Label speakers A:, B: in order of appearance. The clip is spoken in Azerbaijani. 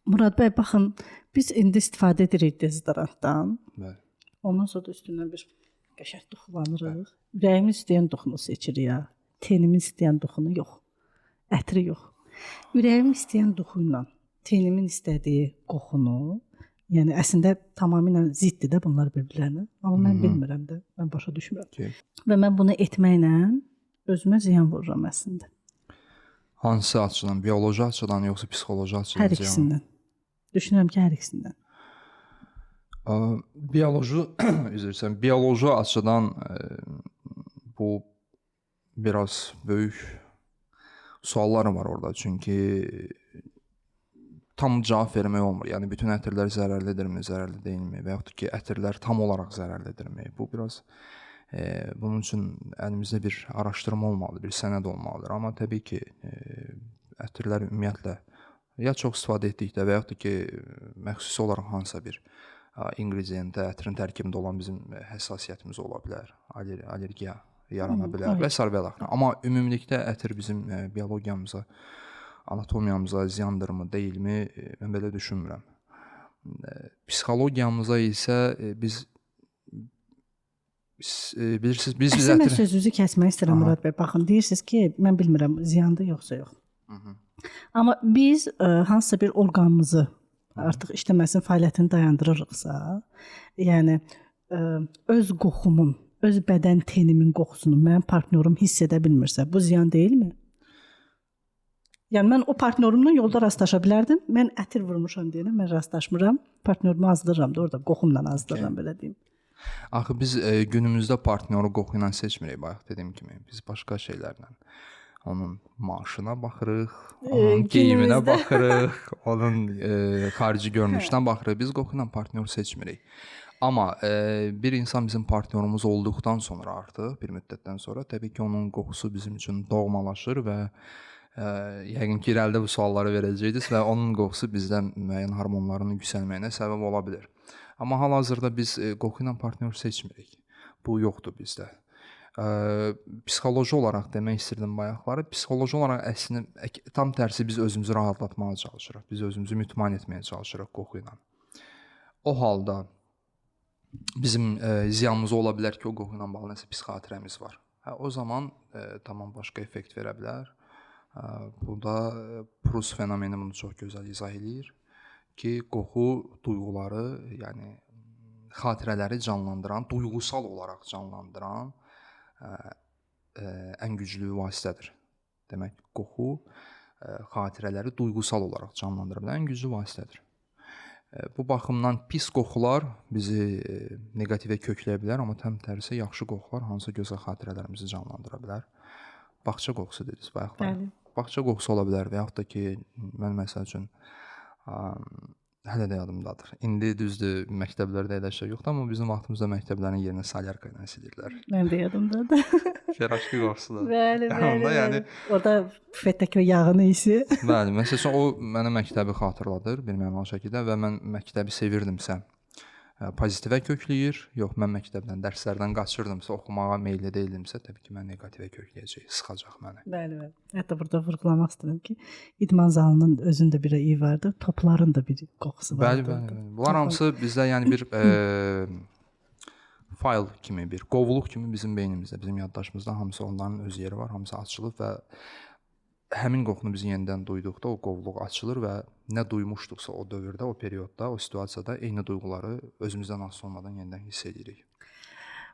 A: Murad bəy, baxın, biz indi istifadə edirik dezodorantdan.
B: Bəli.
A: Ondan sonra da üstündən bir qəşəng duxulanırıq. Ürəyimiz istəyən duxunu seçirik ya. Tenimiz istəyən duxunu yox. Ətri yox. Ürəyim istəyən duxu ilə tenimin istədiyi qoxunu, yəni əslində tamamilə ziddir də bunlar bir-birlərinə. Amma mən bilmirəm də, mən başa düşmürəm.
B: Okay.
A: Və mən bunu etməklə özümə ziyan vururam əslində.
B: Hansı açıdan? Bioloji açıdan yoxsa psixoloji açıdan?
A: Hər ikisindən. Düşünürəm ki, hər ikisindən.
B: Bioloji açıdan bu biraz böyük suallarım var orada. Çünki tam cavab vermək olmur. Yəni bütün ətirlər zərərlidirmi, zərərli deyilmi və yaxud ki, ətirlər tam olaraq zərərlidirmi? Bu biraz bunun üçün əlimizdə bir araşdırma olmalıdır, bir sənəd olmalıdır. Amma təbii ki, ətirlər ümumiyyətlə ya çox istifadə etdikdə və yaxud ki, məxsusi olaraq hansısa bir ingrediyentə, ətrin tərkibində olan bizim həssasiyyətimiz ola bilər, allergiya yarana bilər və s. və s. Amma ümumilikdə ətir bizim biologiyamıza, anatomiyamıza ziyandırmı, deyilmi, mən belə düşünmürəm. Psixologiyamıza isə bilirsiniz, biz
A: əslində mən sözünüzü kəsmək istəyirəm Murad bəy. Baxın, deyirsiniz ki, mən bilmirəm ziyandır yoxsa yox. Amma biz hansısa bir orqanımızı artıq işləməsinin fəaliyyətini dayandırırıqsa, yəni öz qoxumun, öz bədən tenimin qoxusunu mənim partnyorum hiss edə bilmirsə, bu ziyan deyilmi? Yəni mən o partnyorumla yolda rastlaşa bilərdim. Mən ətir vurmuşam deyirəm, mən rastlaşmıram. Partnyorumu azdırıram da orada, qoxumla azdırıram belə deyim.
B: Axı biz günümüzdə partnyoru qoxu ilə seçmirik, bayaq dediyim kimi. Biz başqa şeylərlə. Onun maaşına baxırıq, onun geyiminə baxırıq, onun xarici görünüşünə baxırıq. Biz qoxu ilə partnyor seçmirik. Amma bir insan bizim partnyorumuz olduqdan sonra artıq, bir müddətdən sonra təbii ki, onun qoxusu bizim üçün doğmalaşır və yəqin ki, irəlidə bu sualları verəcəydiniz və onun qoxusu bizdə müəyyən hormonların yüksəlməyinə səbəb ola bilər. Amma hal-hazırda biz qoxu ilə partnyor seçmirik. Bu yoxdur bizdə. Psixoloji olaraq demək istirdim bayaqları. Psixoloji olaraq əslində tam tərsi biz özümüzü rahatlatmağa çalışırıq. Biz özümüzü mütmain etməyə çalışırıq qoxu ilə. O halda bizim ziyanımız ola bilər ki, o qoxu ilə bağlı nəsə psixoatriyamiz var. O zaman tamam başqa effekt verə bilər. Burada Prus fenomeni bunu çox gözəl izah eləyir ki, qoxu duyğuları, yəni xatirələri canlandıran, duyğusal olaraq canlandıran ən güclü vasitədir. Demək, qoxu xatirələri duyğusal olaraq canlandıra bilən ən güclü vasitədir. Bu baxımdan pis qoxular bizi neqativə kökləyə bilər, amma tam tərsi yaxşı qoxular hansısa gözəl xatirələrimizi canlandıra bilər. Bağça qoxusu dediniz bayaqlar. Bağça qoxusu ola bilər və yaxud da ki, mən məsəl üçün hələ də yadımdadır. İndi düzdür, məktəblərdə elə şey yoxdur, amma bizim vaxtımızda məktəblərin yerinə salyarka ilə silirlər.
A: Mən də yadımdadır.
B: Feraşki qoxusudur.
A: Bəli. Yəni orada bufetdəki o yağın iyisi.
B: Bəli, məsələn o mənə məktəbi xatırladır bir mənalı şəkildə və mən məktəbi sevirdimsə, pozitivə kökləyir. Yox, mən məktəbdən, dərslərdən qaçırdımsa, oxumağa meyilli deyildimsə, təbii ki, mən neqativə kökləyəcək, sıxacaq məni.
A: Bəli. Hətta burada vurğulamaq istəyirəm ki, idman zalının özündə bir iyi vardı, topların da bir qoxusu vardı.
B: Bəli. Bunlar hamısı bizdə yəni bir fayl kimi, bir qovluq kimi bizim beynimizdə, bizim yaddaşımızda hamısı onların öz yeri var, hamısı açılıb və həmin qoxunu biz yenidən duyduqda o qovluq açılır və nə duymuşduqsa o dövrdə, o periodda, o situasiyada eyni duyğuları özümüzdən asılı olmadan yenidən hiss edirik.